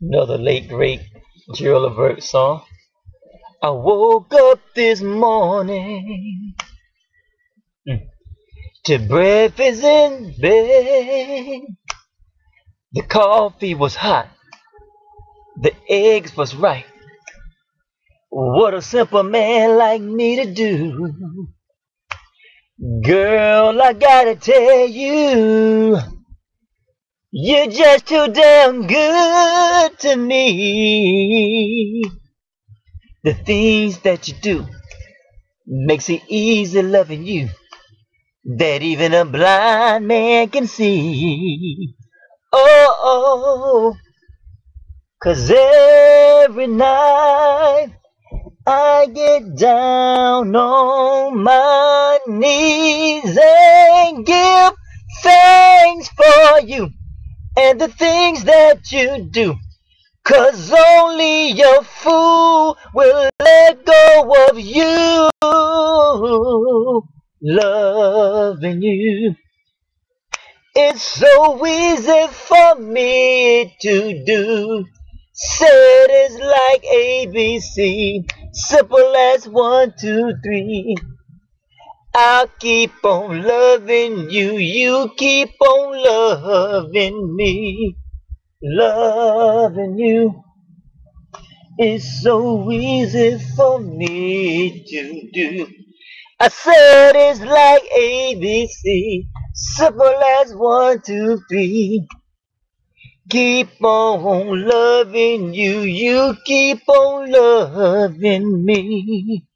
Another late great Gerald Levert song. I woke up this morning to breakfast in bed. The coffee was hot, the eggs was right. What a simple man like me to do. Girl, I gotta tell you, you're just too damn good to me. The things that you do makes it easy loving you, that even a blind man can see. Oh, 'cause every night I get down on my knees and give thanks for you and the things that you do. 'Cause only a fool will let go of you. Loving you, it's so easy for me to do. Said it's like ABC, simple as 1, 2, 3. I'll keep on loving you, you keep on loving me. Loving you is so easy for me to do. I said it's like ABC, simple as 1, 2, 3. Keep on loving you, you keep on loving me.